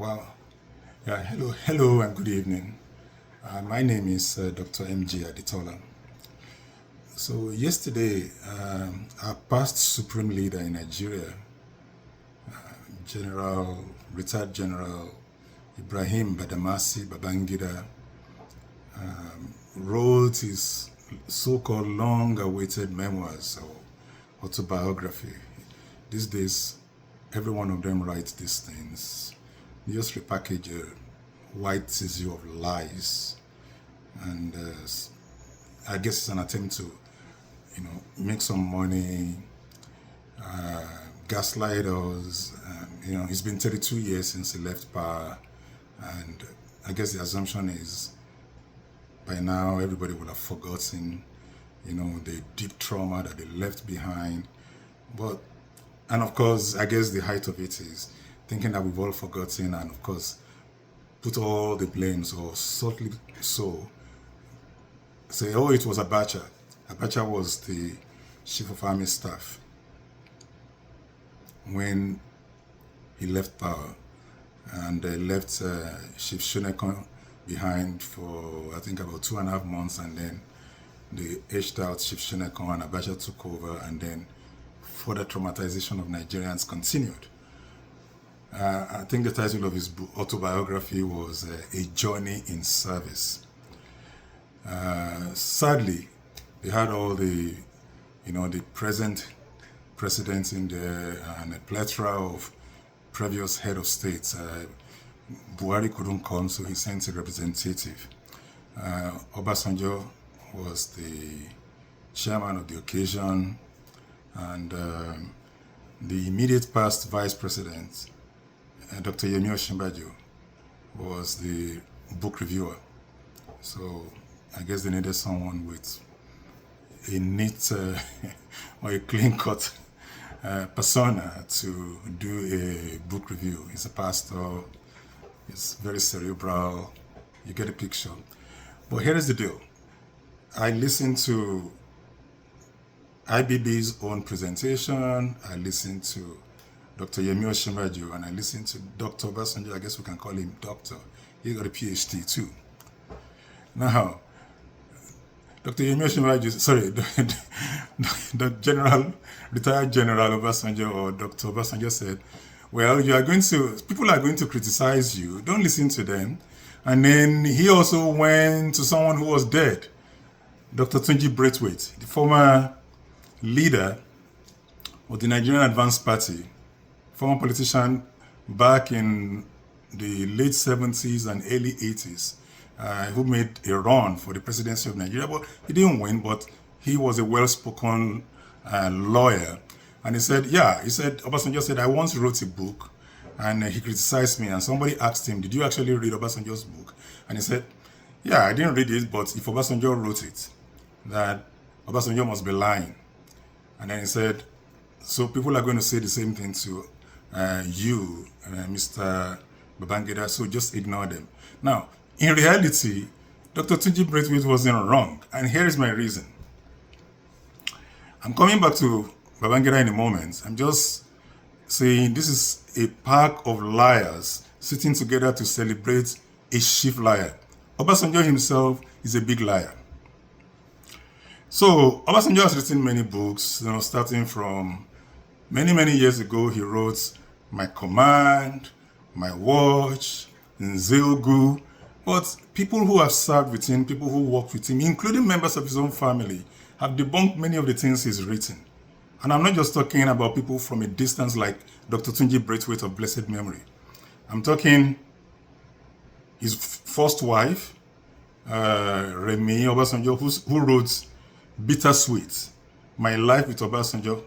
Wow. Yeah, hello, and good evening. My name is Dr. MJ Aditola. So yesterday, our past supreme leader in Nigeria, General, retired General Ibrahim Badamasi Babangida, wrote his so-called long-awaited memoirs or autobiography. These days, every one of them writes these things. They just repackage a white tissue of lies, and I guess it's an attempt to, make some money, gaslight us. It's been 32 years since he left power, and I guess the assumption is by now everybody will have forgotten, the deep trauma that they left behind. And of course, I guess the height of it is thinking that we've all forgotten, and of course, put all the blames, or subtly so, say, oh, it was Abacha. Abacha was the chief of army staff when he left power, and they left Chief Shunekon behind for, I think, about 2.5 months, and then they edged out Chief Shunekon, and Abacha took over, and then further traumatization of Nigerians continued. I think the title of his autobiography was A Journey in Service. Sadly, they had all the present presidents in there and a plethora of previous head of states. Buhari couldn't come, so he sent a representative. Obasanjo was the chairman of the occasion, and the immediate past vice president, Dr. Yemi Osinbajo, was the book reviewer. So I guess they needed someone with a neat or a clean-cut persona to do a book review. He's a pastor, he's very cerebral, you get a picture. But here is the deal. I listened to IBB's own presentation, I listened to Dr. Yemi Osinbajo, and I listened to Dr. Obasanjo. I guess we can call him Doctor. He got a PhD too. Now, Dr. Yemi Osinbajo, sorry, the retired General Obasanjo, or Dr. Obasanjo, said, well, people are going to criticize you, don't listen to them. And then he also went to someone who was dead, Dr. Tunji Braithwaite, the former leader of the Nigerian Advanced Party, former politician back in the late 70s and early 80s, who made a run for the presidency of Nigeria, but he didn't win, but he was a well-spoken lawyer. And Obasanjo said, I once wrote a book, and he criticized me, and somebody asked him, did you actually read Obasanjo's book? And he said, yeah, I didn't read it, but if Obasanjo wrote it, that Obasanjo must be lying. And then he said, so people are going to say the same thing to you, Mr. Babangida, so just ignore them. Now, in reality, Dr. Tunji Braithwaite wasn't wrong, and here is my reason. I'm coming back to Babangida in a moment. I'm just saying this is a pack of liars sitting together to celebrate a chief liar. Obasanjo himself is a big liar. So, Obasanjo has written many books, starting from many years ago. He wrote My Command, My Watch, Nzilgu. But people who have served with him, people who worked with him, including members of his own family, have debunked many of the things he's written. And I'm not just talking about people from a distance like Dr. Tunji Braithwaite of blessed memory. I'm talking his first wife, Remi Obasanjo, who wrote Bittersweet, My Life with Obasanjo.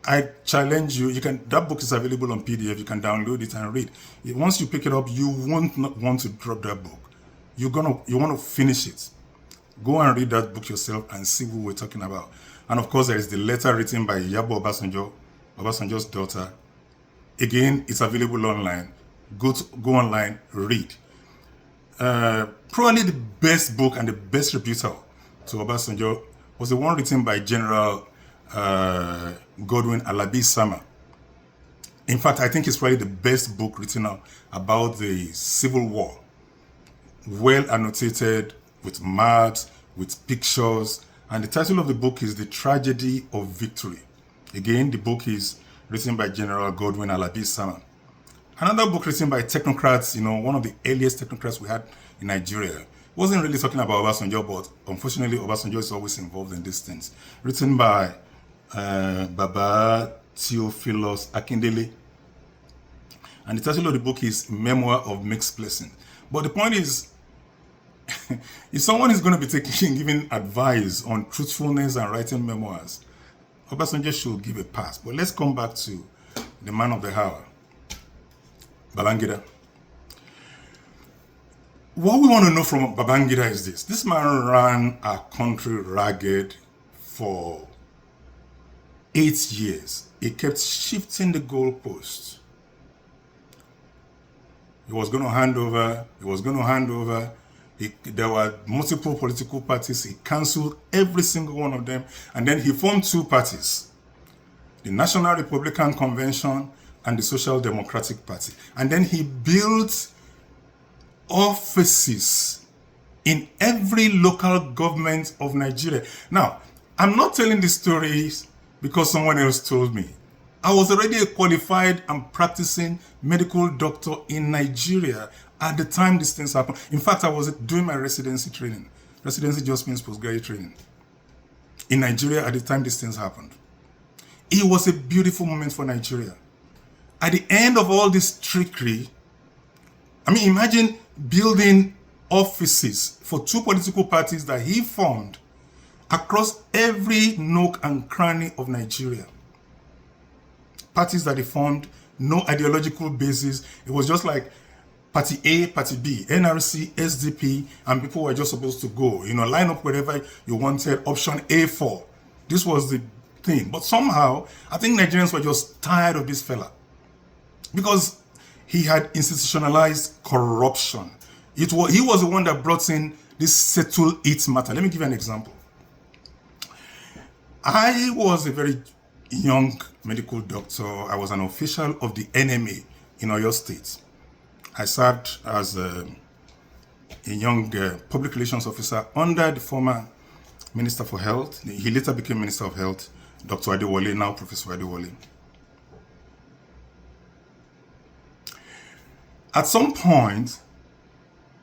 I challenge you, that book is available on PDF, you can download it and read. Once you pick it up, you won't not want to drop that book. You want to finish it. Go and read that book yourself and see who we're talking about. And of course, there is the letter written by Yabo Obasanjo, Obasanjo's daughter. Again, it's available online. Go online, read. Probably the best book and the best rebuttal to Obasanjo was the one written by General Godwin Alabi Sama. In fact, I think it's probably the best book written about the Civil War. Well annotated, with maps, with pictures. And the title of the book is The Tragedy of Victory. Again, the book is written by General Godwin Alabi-Sama. Another book written by technocrats, one of the earliest technocrats we had in Nigeria. Wasn't really talking about Obasanjo, but unfortunately Obasanjo is always involved in these things. Written by Baba Theophilus Akindele. And the title of the book is Memoir of Mixed Blessing. But the point is, if someone is going to be giving advice on truthfulness and writing memoirs, Obasanjo should give a pass. But let's come back to the man of the hour, Babangida. What we want to know from Babangida is this. This man ran our country ragged for 8 years. He kept shifting the goalposts. He was going to hand over. There were multiple political parties. He cancelled every single one of them. And then he formed two parties, the National Republican Convention and the Social Democratic Party. And then he built offices in every local government of Nigeria. Now, I'm not telling these stories because someone else told me. I was already a qualified and practicing medical doctor in Nigeria at the time these things happened. In fact, I was doing my residency training. Residency just means postgraduate training. In Nigeria at the time these things happened. It was a beautiful moment for Nigeria. At the end of all this trickery, imagine building offices for two political parties that he formed across every nook and cranny of Nigeria. Parties that he formed, no ideological basis. It was just like Party A, Party B, NRC, SDP, and people were just supposed to go, line up wherever you wanted, option A4. This was the thing. But somehow, I think Nigerians were just tired of this fella because he had institutionalized corruption. He was the one that brought in this settle it matter. Let me give you an example. I was a very young medical doctor. I was an official of the NMA in Oyo State. I served as a young public relations officer under the former Minister for Health. He later became Minister of Health, Dr. Adewale, now Professor Adewale. At some point,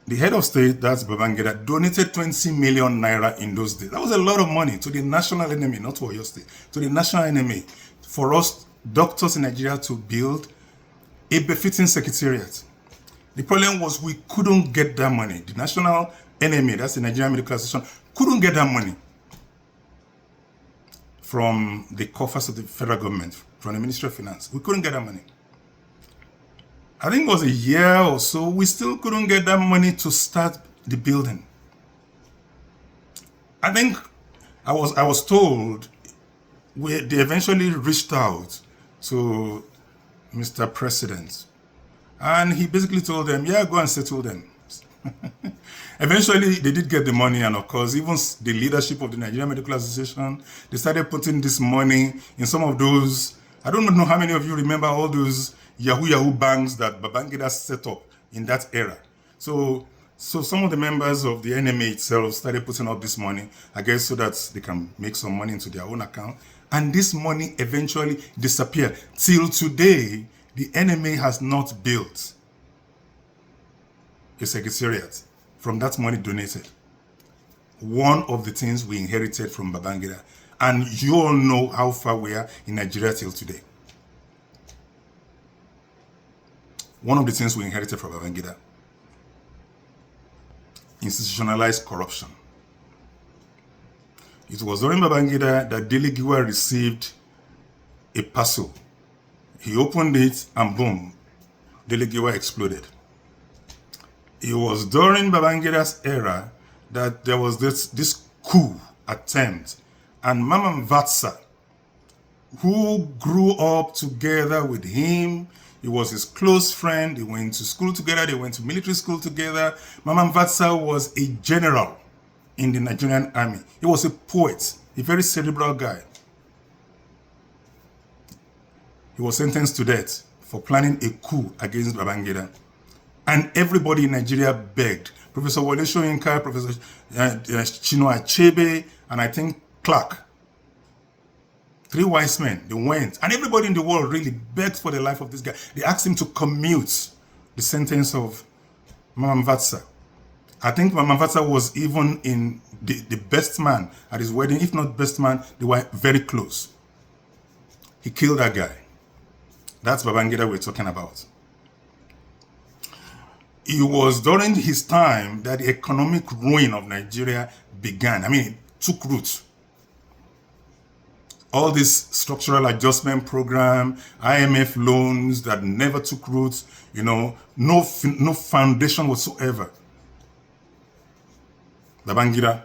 the head of state, that's Babangida, donated 20 million naira in those days. That was a lot of money to the national enemy, not to Oyo State, to the national enemy, for us doctors in Nigeria to build a befitting secretariat. The problem was we couldn't get that money. The national enemy, that's the Nigerian Medical Association, couldn't get that money from the coffers of the federal government, from the Ministry of Finance. We couldn't get that money. I think it was a year or so, we still couldn't get that money to start the building. I think I was told they eventually reached out to Mr. President, and he basically told them, yeah, go and settle them. Eventually, they did get the money, and of course, even the leadership of the Nigerian Medical Association, they started putting this money in some of those, I don't know how many of you remember all those Yahoo banks that Babangida set up in that era. So some of the members of the NMA itself started putting up this money, I guess so that they can make some money into their own account. And this money eventually disappeared. Till today, the NMA has not built a secretariat from that money donated. One of the things we inherited from Babangida. And you all know how far we are in Nigeria till today. One of the things we inherited from Babangida: institutionalized corruption. It was during Babangida that Dele Giwa received a parcel. He opened it and boom, Dele Giwa exploded. It was during Babangida's era that there was this coup attempt, and Mama Mvatsa, who grew up together with him, he was his close friend, they went to school together, they went to military school together. Mama Mvatsa was a general in the Nigerian army. He was a poet, a very cerebral guy. He was sentenced to death for planning a coup against Babangida. And everybody in Nigeria begged. Professor Wole Soyinka, Professor Chinua Achebe, and I think Clark. 3 wise men, they went. And everybody in the world really begged for the life of this guy. They asked him to commute the sentence of Mama Mvatsa. I think Mama Mvatsa was even in the best man at his wedding. If not best man, they were very close. He killed that guy. That's Babangida we're talking about. It was during his time that the economic ruin of Nigeria began. I mean, it took root. All this structural adjustment program, IMF loans that never took root, no foundation whatsoever. Babangida.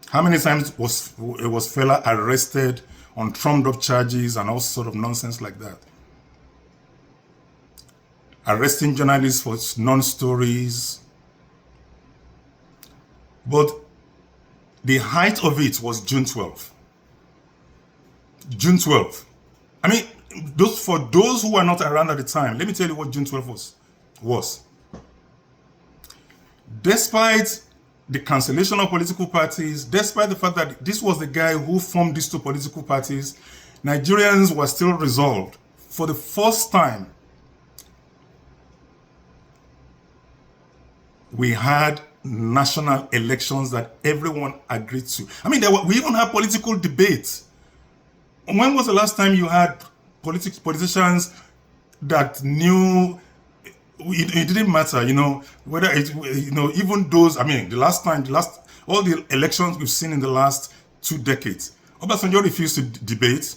How many times was fella arrested on trumped up charges and all sort of nonsense like that? Arresting journalists for non-stories. But the height of it was June 12th. June 12th. I mean, for those who were not around at the time, let me tell you what June 12th was. Despite the cancellation of political parties, despite the fact that this was the guy who formed these 2 political parties, Nigerians were still resolved. For the first time, we had national elections that everyone agreed to. I mean, we even had political debates. When was the last time you had politicians that knew it didn't matter, whether it, even those, I mean, all the elections we've seen in the last 2 decades, Obasanjo refused to debate.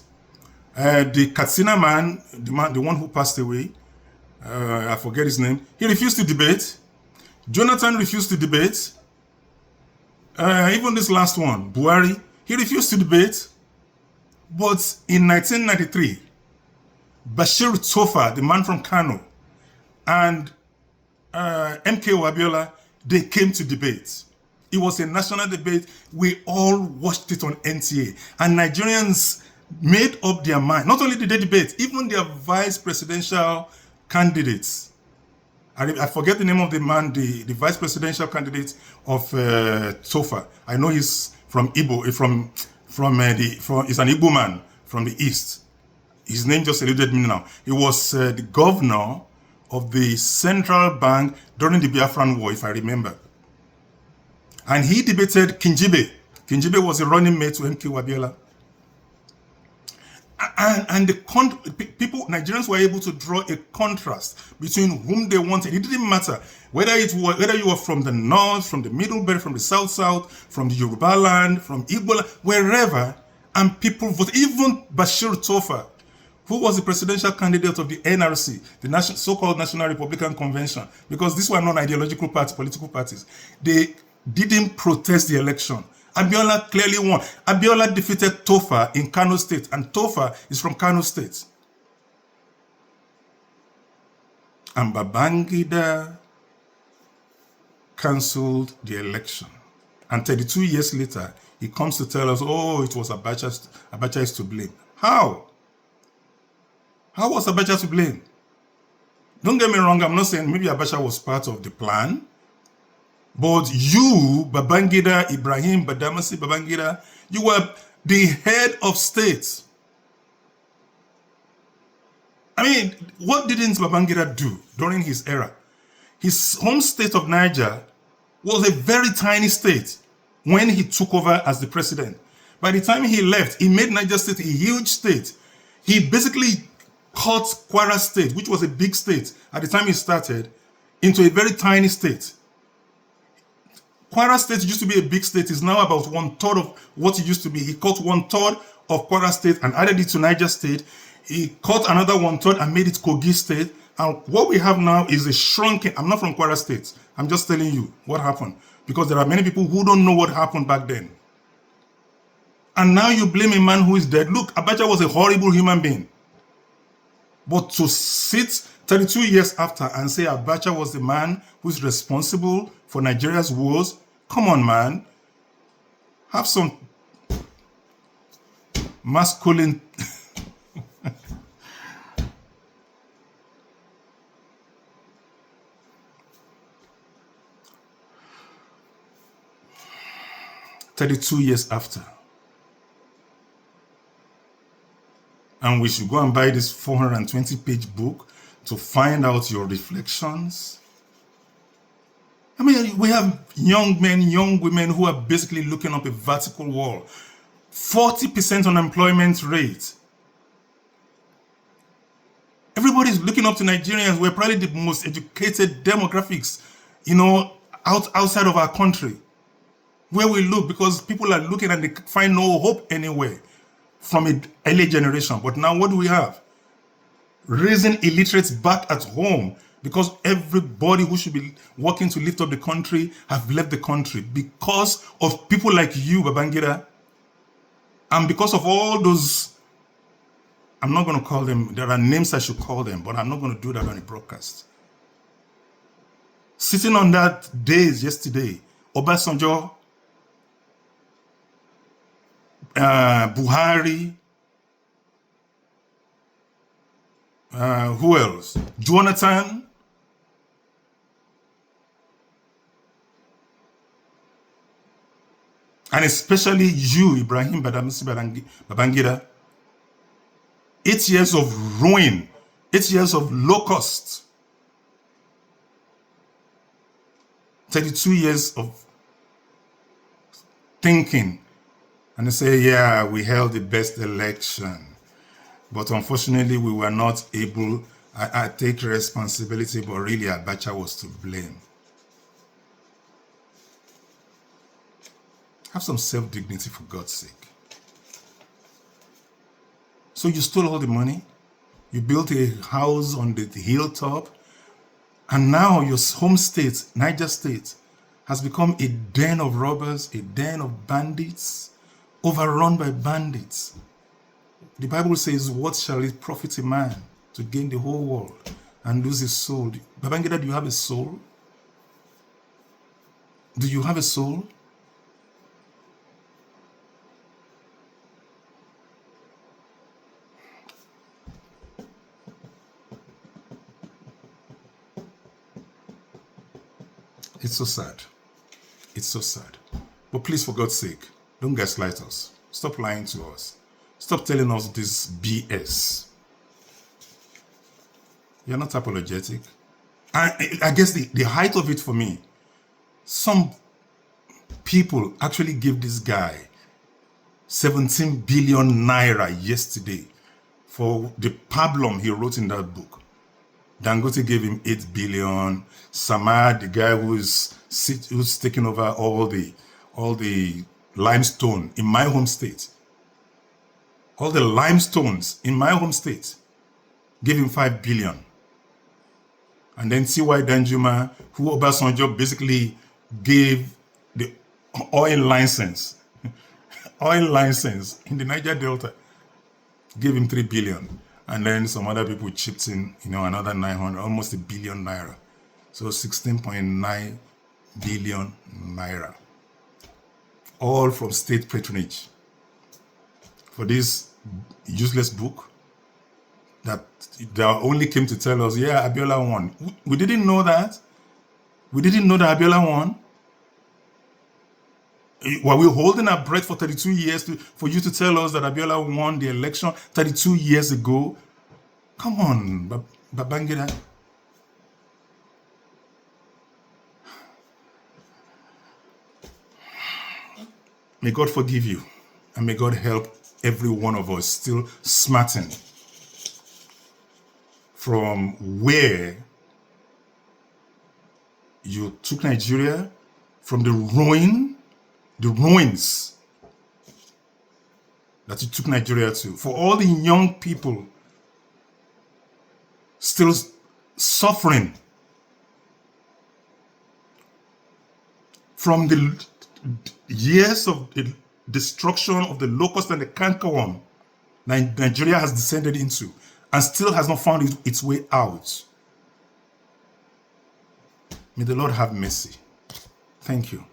The Katsina man, the one who passed away, I forget his name, he refused to debate. Jonathan refused to debate. Even this last one, Buhari, he refused to debate. But in 1993, Bashir Tofa, the man from Kano, and MKO Abiola, they came to debate. It was a national debate. We all watched it on NTA. And Nigerians made up their mind. Not only did they debate, even their vice presidential candidates. I forget the name of the man, the vice presidential candidate of Tofa. I know he's from Igbo, he's an Igbo man from the East. His name just eluded me now. He was the governor of the central bank during the Biafran War, if I remember. And he debated Kingibe. Kingibe was a running mate to MK Abiola. And Nigerians were able to draw a contrast between whom they wanted. It didn't matter whether you were from the north, from the middle belt, from the south, from the Yoruba land, from Igbo land, wherever, and people voted. Even Bashir Tofa, who was the presidential candidate of the NRC, the so-called National Republican Convention, because these were non-ideological political parties, they didn't protest the election. Abiola clearly won. Abiola defeated Tofa in Kano State, and Tofa is from Kano State. And Babangida cancelled the election. And 32 years later, he comes to tell us, oh, it was Abacha is to blame. How? How was Abacha to blame? Don't get me wrong, I'm not saying maybe Abacha was part of the plan. But you, Babangida, Ibrahim Badamasi Babangida, you were the head of state. I mean, what didn't Babangida do during his era? His home state of Niger was a very tiny state when he took over as the president. By the time he left, he made Niger State a huge state. He basically cut Kwara State, which was a big state at the time he started, into a very tiny state. Kwara State used to be a big state. It's now about 1/3 of what it used to be. He cut 1/3 of Kwara State and added it to Niger State. He cut another 1/3 and made it Kogi State. And what we have now is a shrunken. I'm not from Kwara State. I'm just telling you what happened. Because there are many people who don't know what happened back then. And now you blame a man who is dead. Look, Abacha was a horrible human being. But to sit 32 years after and say Abacha was the man who's responsible for Nigeria's woes, come on, man. Have some masculine 32 years after. And we should go and buy this 420-page book to find out your reflections. I mean, we have young men, young women who are basically looking up a vertical wall. 40% unemployment rate. Everybody's looking up to Nigerians. We're probably the most educated demographics, outside of our country. Where we look, because people are looking and they find no hope anywhere from an early generation. But now what do we have? Raising illiterates back at home, because everybody who should be working to lift up the country have left the country because of people like you, Babangida, and because of all those, I'm not going to call them, there are names I should call them, but I'm not going to do that on a broadcast. Sitting on that days yesterday, Obasanjo, Buhari, who else? Jonathan. And especially you, Ibrahim Babangida. 8 years of ruin, 8 years of locust, 32 years of thinking. And they say, yeah, we held the best election. But unfortunately, we were not able. I take responsibility, but really Abacha was to blame. Have some self-dignity, for God's sake. So you stole all the money, you built a house on the hilltop, and now your home state, Niger State, has become a den of robbers, a den of bandits, overrun by bandits. The Bible says, what shall it profit a man to gain the whole world and lose his soul? Babangida, do you have a soul? Do you have a soul? It's so sad. It's so sad. But please, for God's sake, don't gaslight us. Stop lying to us. Stop telling us this BS. You're not apologetic. I guess the height of it for me, some people actually gave this guy 17 billion naira yesterday for the pablum he wrote in that book. Dangote gave him 8 billion. Samad, the guy who's taking over all the limestone in my home state, all the limestones in my home state, gave him 5 billion. And then C.Y. Danjuma, who Obasanjo basically gave the oil license in the Niger Delta, gave him 3 billion. And then some other people chipped in, another 900, almost 1 billion naira. So 16.9 billion naira. All from state patronage. For this useless book that only came to tell us, yeah, Abiola won. We didn't know that. We didn't know that Abiola won. Were we holding our breath for 32 years for you to tell us that Abiola won the election 32 years ago? Come on, Babangida. May God forgive you, and may God help every one of us still smarten from where you took Nigeria, from the ruins that you took Nigeria to. For all the young people still suffering from the years of the destruction of the locust and the cankerworm Nigeria has descended into and still has not found its way out. May the Lord have mercy. Thank you.